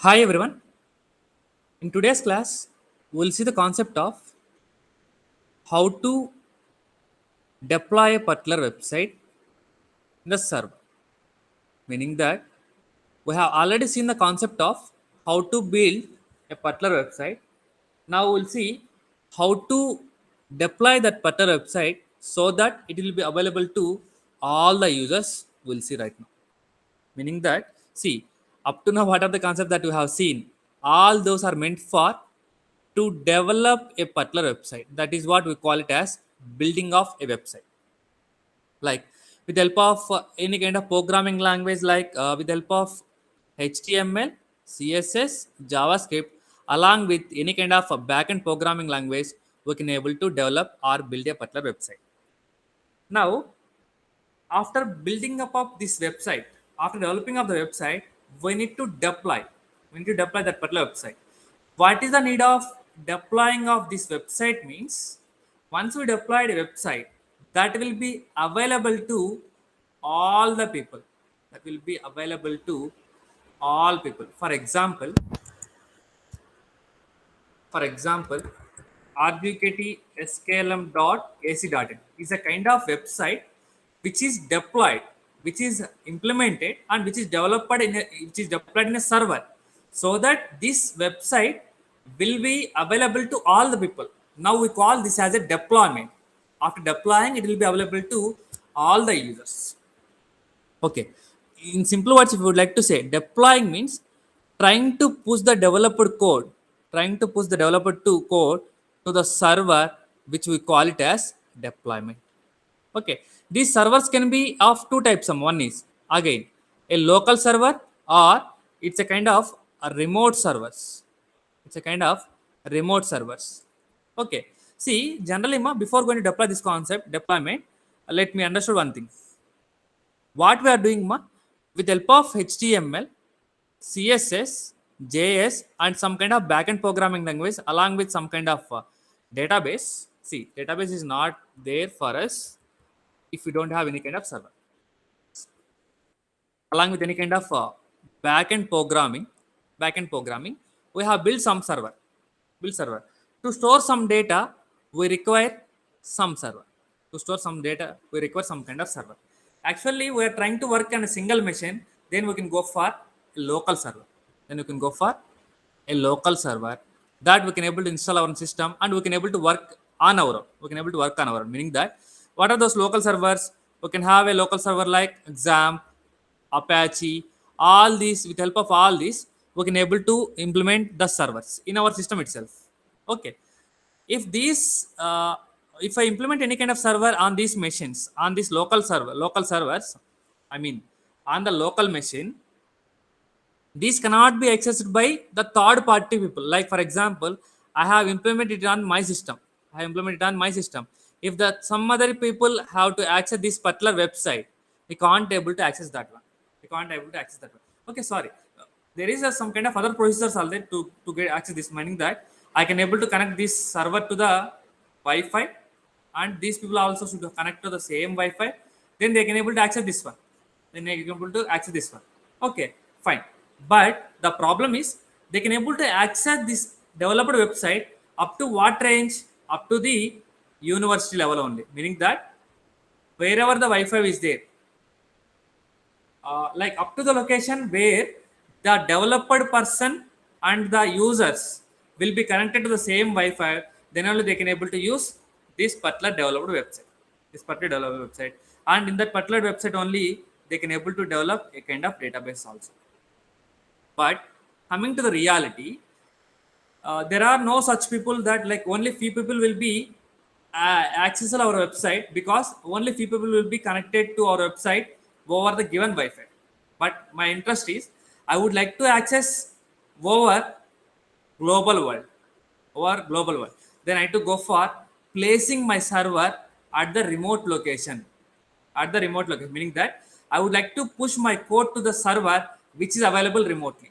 Hi everyone. In today's class, we'll see the concept of how to deploy a particular website in the server. Meaning that we have already seen the concept of how to build a particular website. Now we'll see how to deploy that particular website so that it will be available to all the users. We'll see right now. Meaning that, see, up to now, what are the concepts that you have seen? All those are meant for to develop a particular website. That is what we call it as building of a website. Like with the help of any kind of programming language, like with the help of HTML, CSS, JavaScript, along with any kind of backend programming language, we can able to develop or build a particular website. Now, after building up of this website, after developing of the website, we need to deploy. We need to deploy that particular website. What is the need of deploying of this website means once we deployed a website that will be available to all the people. That will be available to all people. For example, rgktsklm.ac.in is a kind of website which is deployed, which is implemented, and which is deployed in a server, so that this website will be available to all the people. Now we call this as a deployment. After deploying, it will be available to all the users. Okay. In simple words, if you would like to say, deploying means trying to push the developer code, trying to push the developer to code to the server, which we call it as deployment. Okay. These servers can be of two types. One is again a local server, or it's a kind of a remote servers. It's a kind of remote servers. Okay. See, generally, before going to deploy this concept, deployment, let me understand one thing. What we are doing with help of HTML, CSS, JS, and some kind of backend programming language, along with some kind of database. See, database is not there for us if we don't have any kind of server. Along with any kind of backend programming, we have built some server. Build server to store some data. We require some server. To store some data, we require some kind of server. Actually, we are trying to work on a single machine. Then we can go for a local server. Then we can go for a local server that we can able to install our system, and we can able to work on our own. We can able to work on our own. Meaning that what are those local servers? We can have a local server like XAMPP, Apache, all these. With help of all these, we can able to implement the servers in our system itself. Okay. If these, if I implement any kind of server on these machines, on this local servers, I mean, on the local machine, these cannot be accessed by the third party people. Like for example, I have implemented it on my system. I have implemented it on my system. If the some other people have to access this particular website, we can't able to access that one. We can't able to access that one. Okay, sorry. There is some kind of other procedures are there to get access this, meaning that I can able to connect this server to the Wi-Fi, and these people also should connect to the same Wi-Fi. Then they can able to access this one. Then they can able to access this one. Okay, fine. But the problem is they can able to access this developed website up to what range? Up to the university level only. Meaning that wherever the Wi-Fi is there, like up to the location where the developed person and the users will be connected to the same Wi-Fi, then only they can able to use this particular developed website. This particular developed website, and in that particular website only they can able to develop a kind of database also. But coming to the reality, there are no such people, that like only few people will be access our website, because only few people will be connected to our website over the given Wi-Fi. But my interest is I would like to access over global world, over global world. Then I have to go for placing my server at the remote location, meaning that I would like to push my code to the server which is available remotely,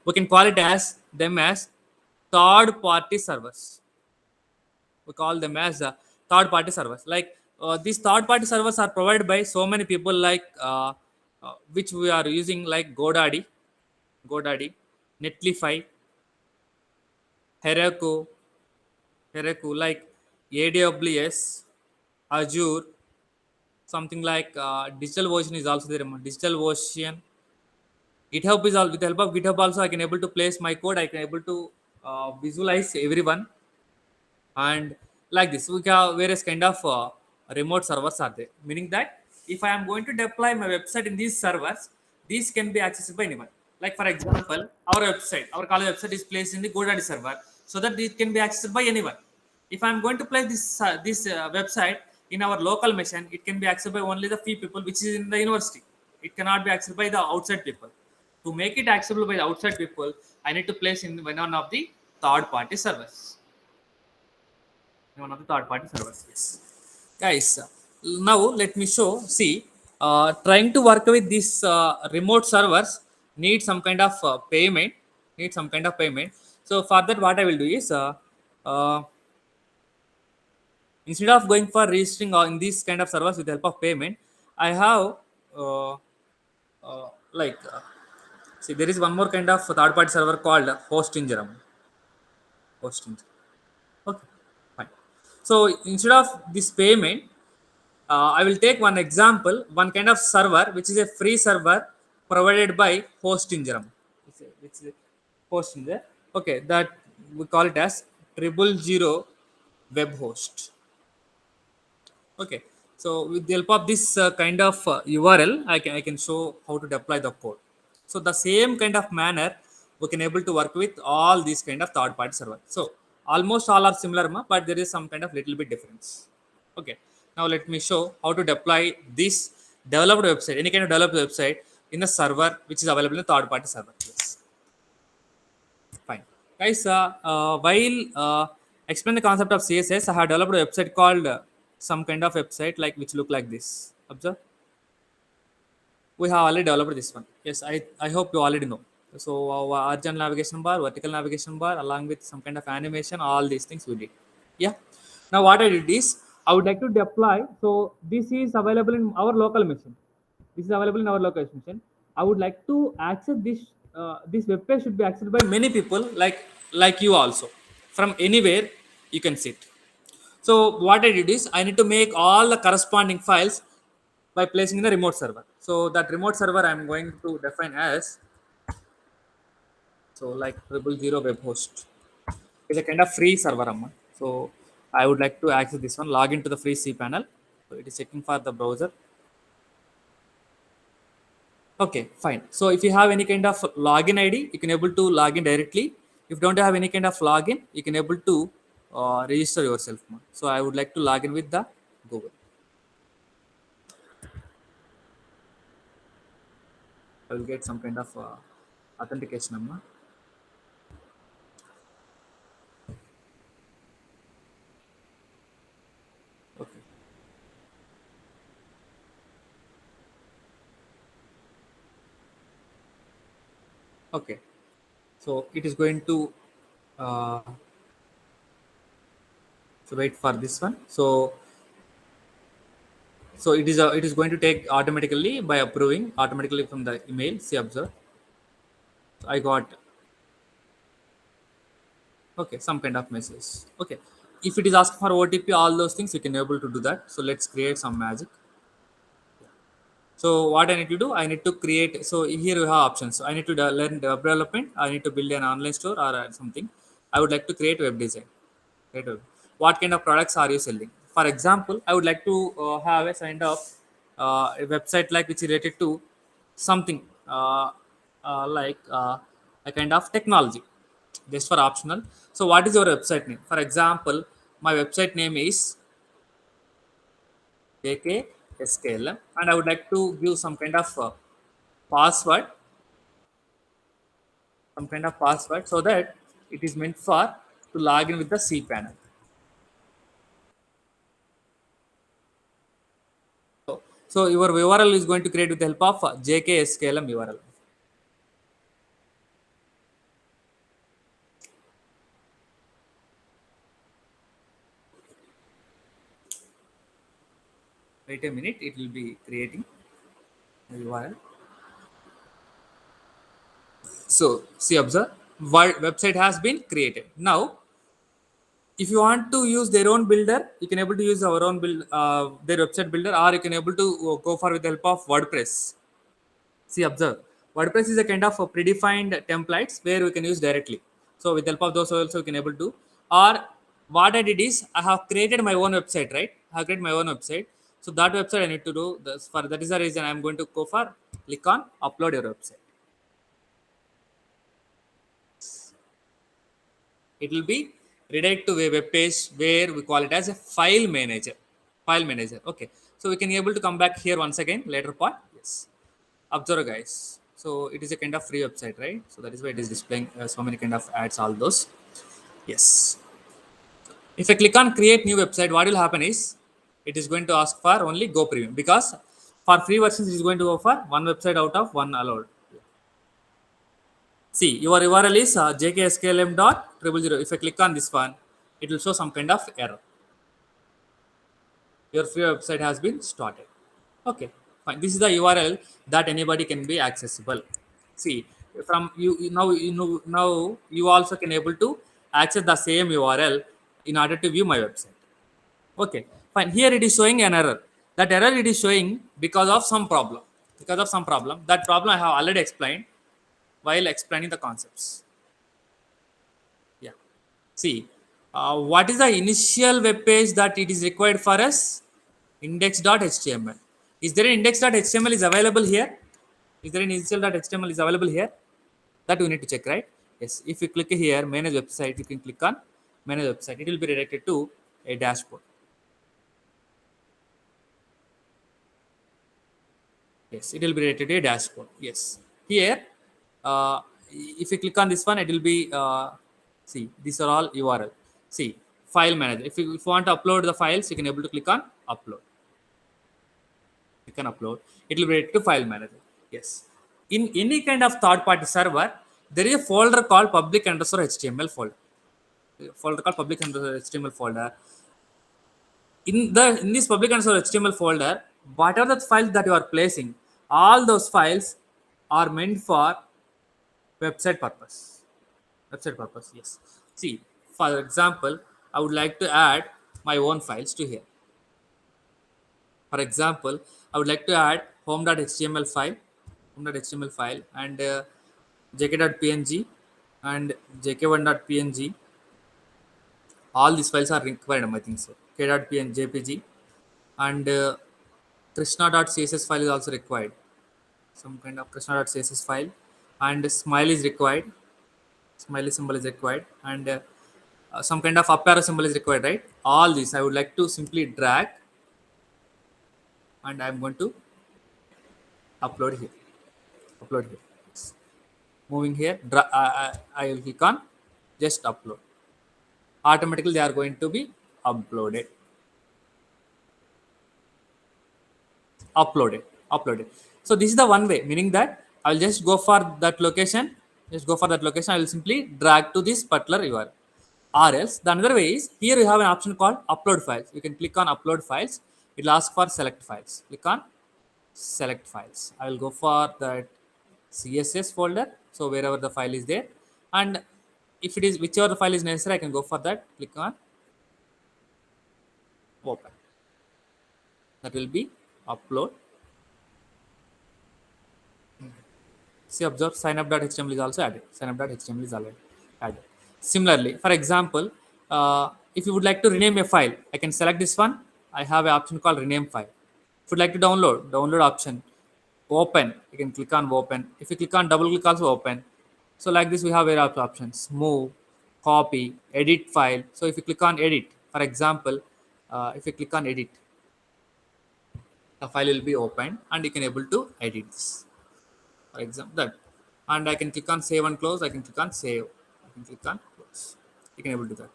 we can call it as them as third party servers. We call them as third party servers. Like these third party servers are provided by so many people, like which we are using like GoDaddy, Netlify, Heroku, like AWS, Azure, something like DigitalOcean is also there. DigitalOcean, GitHub is all with the help of GitHub also I can able to place my code. I can able to visualize everyone, and like this we have various kind of remote servers are there, meaning that if I am going to deploy my website in these servers, these can be accessed by anyone. Like for example, our college website is placed in the GoDaddy server, so that it can be accessed by anyone. If I am going to place this website in our local machine, it can be accessed by only the few people which is in the university. It cannot be accessed by the outside people. To make it accessible by the outside people, I need to place in one of the third party servers, one of the third party servers. Yes. Guys, now let me show. See, trying to work with these remote servers need some kind of payment. Need some kind of payment. So for that, what I will do is uh, instead of going for registering in these kind of servers with the help of payment, I have uh, like see, there is one more kind of third party server called Hostingerum. Hosting. Okay, fine. So instead of this payment, I will take one example, one kind of server which is a free server provided by Hostinger. Which is Hostinger. Okay, that we call it as 000 web host. Okay, so with the help of this kind of URL, I can show how to deploy the code. So the same kind of manner we can able to work with all these kind of third party server. So almost all are similar, but there is some kind of little bit difference. Okay, now let me show how to deploy this developed website, any kind of developed website in a server which is available in a third party server. Yes. Fine. Guys, while explain the concept of CSS, I have developed a website called some kind of website like which look like this. Observe. We have already developed this one. Yes, I hope you already know. So our horizontal navigation bar, vertical navigation bar, along with some kind of animation, all these things we did. Yeah. Now what I did is I would like to deploy. So this is available in our local machine. This is available in our local machine. I would like to access this. This web page should be accessed by many people, like you also, from anywhere you can sit. So what I did is I need to make all the corresponding files by placing in the remote server. So that remote server I'm going to define as, so like 000 web host. It's a kind of free server, Amma. So I would like to access this one, log into the free cPanel. So it is checking for the browser. Okay, fine. So if you have any kind of login ID, you can able to log in directly. If you don't have any kind of login, you can able to register yourself. Ma. So I would like to log in with the Google. I will get some kind of authentication. Amma. Okay. Okay. So it is going to uh, so wait for this one. So it is going to take automatically by approving automatically from the email. See, observe. So I got okay some kind of message. Okay, if it is asked for OTP, all those things you can able to do that. So let's create some magic. So what I need to do, I need to create. So here we have options. So I need to learn web development. I need to build an online store or something. I would like to create web design. Right. What kind of products are you selling? For example, I would like to have a kind of a website like which is related to something like a kind of technology, just for optional. So what is your website name? For example, my website name is JKSKLM, and I would like to give password, some kind of password, so that it is meant for to log in with the cPanel. So your URL is going to create with the help of JKSKLM URL. Wait a minute, it will be creating the URL. So see, observe, website has been created. Now if you want to use their own builder, you can able to use our own build, their website builder, or you can able to go for with the help of WordPress. See, observe, WordPress is a kind of a predefined templates where we can use directly. So with the help of those also we can able to. Or what I did is I have created my own website, right? I have created my own website. So that website I need to do this for, that is the reason I'm going to go for click on upload your website. It will be redirect to a web page where we call it as a file manager. File manager. Okay. So we can able to come back here once again later part. Yes. Observe guys. So it is a kind of free website, right? So that is why it is displaying so many kind of ads, all those. Yes. If I click on create new website, what will happen is it is going to ask for only Go Premium, because for free versions it is going to offer one website out of one allowed. See, your URL is jkslm.000. If I click on this one, it will show some kind of error. Your free website has been started. Okay, fine. This is the URL that anybody can be accessible. See, from now you also can able to access the same URL in order to view my website. Okay, fine. Here it is showing an error. That error it is showing because of some problem. Because of some problem. That problem I have already explained while explaining the concepts. Yeah. See, what is the initial web page that it is required for us? Index.html. Is there an index.html is available here? Is there an initial.html is available here? That we need to check, right? Yes. If you click here, manage website, you can click on manage website. It will be redirected to a dashboard. Yes, it will be redirected to a dashboard. Yes. Here, if you click on this one, it will be see, these are all URL. See, file manager. If you want to upload the files, you can able to click on upload. You can upload. It will be related to file manager. Yes. In any kind of third-party server, there is a folder called public underscore HTML folder. Folder called public underscore HTML folder. In this public underscore HTML folder, whatever the files that you are placing, all those files are meant for website purpose. Website purpose. Yes. See, for example, I would like to add my own files to here. For example, I would like to add home.html file, and jk.png and jk1.png. All these files are required, I think so. k.png, jpg, and krishna.css file is also required. Some kind of krishna.css file, and smile is required. Smiley symbol is required, and some kind of up arrow symbol is required, right? All these I would like to simply drag, and I'm going to upload here. Upload here. Moving here, I will click on just upload. Automatically they are going to be uploaded. Uploaded. So this is the one way, meaning that I will just go for that location. I will simply drag to this particular URL. Or else the another way is, here you have an option called upload files. You can click on upload files. It will ask for select files. Click on select files. I will go for that CSS folder. So wherever the file is there, and if it is whichever the file is necessary, I can go for that. Click on open. That will be upload. See, observe, signup.html is also added. Signup.html is already added. Similarly, for example, if you would like to rename a file, I can select this one. I have an option called rename file. If you'd like to download option, open. You can click on open. If you click on double click, also open. So like this, we have various options: move, copy, edit file. So if you click on edit, for example, if you click on edit, the file will be opened, and you can able to edit this. For example, that, and I can click on save and close. I can click on save. I can click on close. You can able to do that.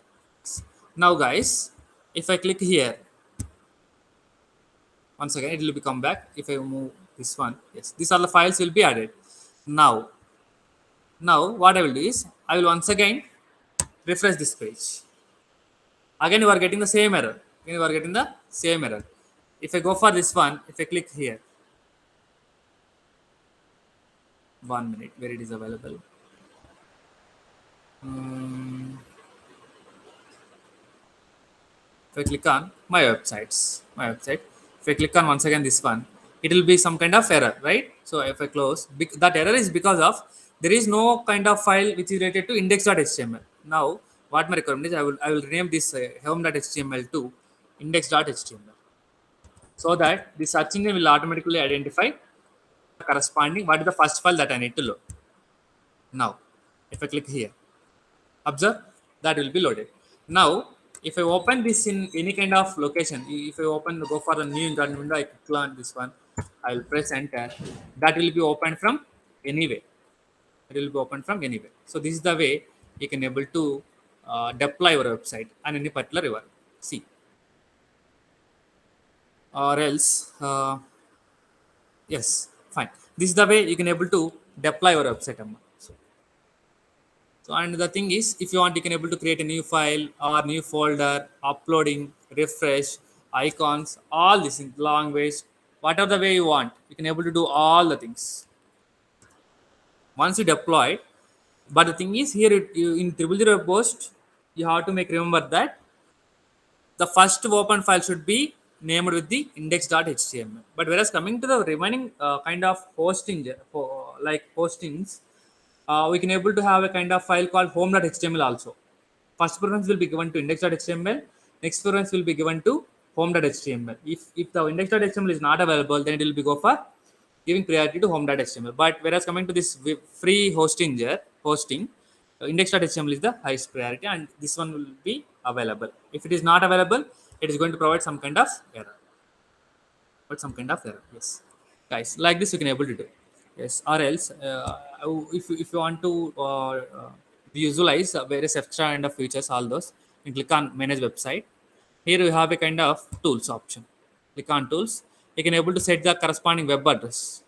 Now, guys, if I click here, once again it will become back. If I move this one, yes, these are the files will be added. Now what I will do is, I will once again refresh this page. Again you are getting the same error. If I go for this one, if I click here, 1 minute where it is available. Mm, if I click on my website, if I click on once again this one, it will be some kind of error, right? So if I close, that error is because of there is no kind of file which is related to index.html. Now, what my requirement is, I will rename this home.html to index.html, so that the search engine will automatically identify the corresponding what is the first file that I need to load. Now, if I click here, observe that will be loaded. Now if I open this in any kind of location, if I open go for the new internet window, I click on this one, I will press enter, that will be opened from anywhere. It will be opened from anywhere. So this is the way you can able to deploy your website on any particular URL. See, or else yes, fine, this is the way you can able to deploy your website, Amma. So, and the thing is, if you want, you can able to create a new file or new folder, uploading, refresh, icons, all this in language, whatever the way you want, you can able to do all the things once you deploy. But the thing is, here in Triple Zero Post, you have to make remember that the first open file should be named with the index.html. But whereas coming to the remaining kind of hosting, like hostings, we can able to have a kind of file called home.html also. First preference will be given to index.html. Next preference will be given to home.html. If the index.html is not available, then it will be go for giving priority to home.html. But whereas coming to this free hosting, index.html is the highest priority, and this one will be available. If it is not available, it is going to provide some kind of error. But some kind of error, yes, guys. Like this, you can able to do. Yes, or else if you want to visualize various extra kind of features, all those, you click on manage website. Here you have a kind of tools option. Click on tools. You can able to set the corresponding web address.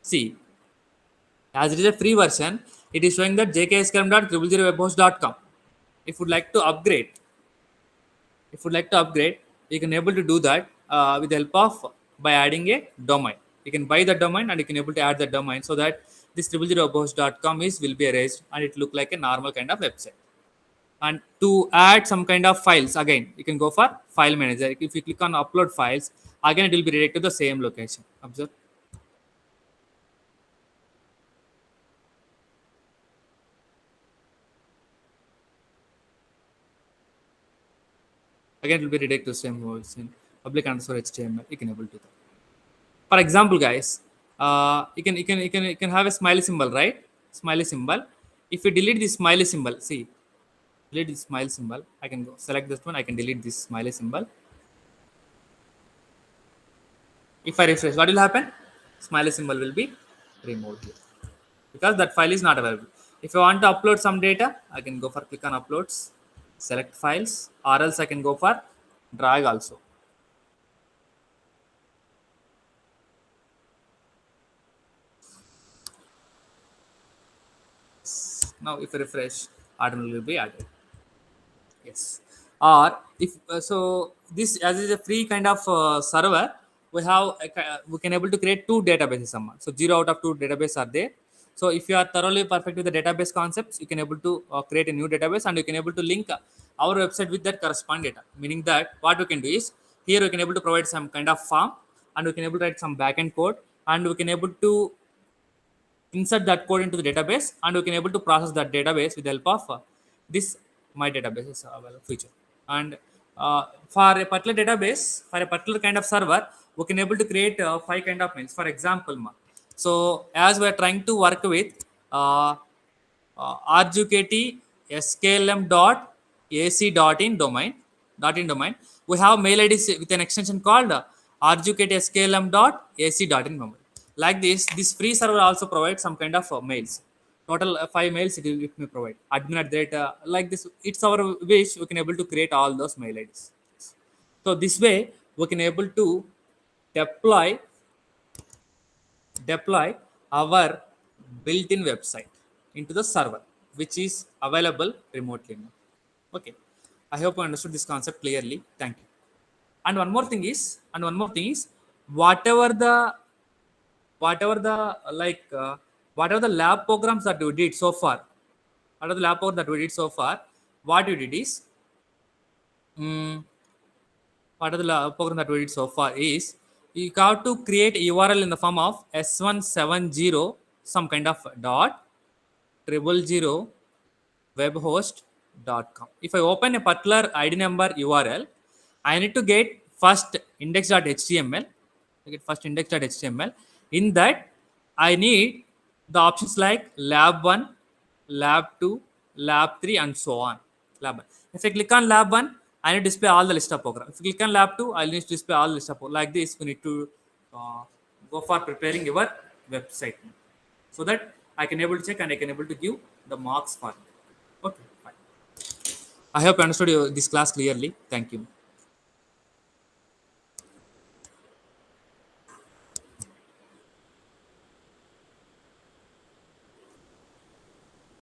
See, as it is a free version, it is showing that jkscam.000webhost.com. If you would like to upgrade, you can able to do that with the help of by adding a domain. You can buy the domain and you can able to add the domain, so that this 000webhost.com is will be erased and it look like a normal kind of website. And to add some kind of files, again you can go for file manager. If you click on upload files, again it will be redirected to the same location. Observe. Again it will be redirected to the same location. Public underscore HTML. You can able to do that. For example, guys, you can have a smiley symbol, right? Smiley symbol. If you delete this smiley symbol, see, delete this smiley symbol, I can go select this one, I can delete this smiley symbol. If I refresh, what will happen? Smiley symbol will be removed here, because that file is not available. If I want to upload some data, I can go for click on uploads, select files, or else I can go for drag also. Now if I refresh, automatically will be added. Yes. Or if so, this as is a free kind of server, we can able to create two databases someone. So 0 out of 2 database are there. So if you are thoroughly perfect with the database concepts, you can able to create a new database, and you can able to link our website with that corresponding data. Meaning that what we can do is, here we can able to provide some kind of form, and we can able to write some backend code, and we can able to insert that code into the database, and we can able to process that database with the help of this my database is feature. And for a particular database, for a particular kind of server, we can able to create 5 kind of mails, for example so as we are trying to work with uh, rgkt sklm dot ac dot in domain, we have mail IDs with an extension called rgkt sklm dot ac dot in domain. Like this free server also provides some kind of mails. Total 5 mails it may provide. Admin at that like this. It's our wish. We can able to create all those mail IDs. So this way we can able to deploy deploy our built-in website into the server, which is available remotely now. Okay, I hope you understood this concept clearly. Thank you. And one more thing is, whatever the like what are the lab programs that we did so far? What are the lab programs that we did so far? What you did is, what are the program that we did so far is, you have to create URL in the form of s170 some kind of dot 000 webhost.com. If I open a particular ID number URL, I need to get first index.html. I get first index.html. In that, I need the options like lab 1, lab 2, lab 3, and so on. Lab 1. If I click on lab 1, I need to display all the list of programs. If you click on lab 2, I need to display all the list of programs. Like this, we need to go for preparing your website so that I can able to check and I can able to give the marks for it. Okay, fine. I hope you understood this class clearly. Thank you.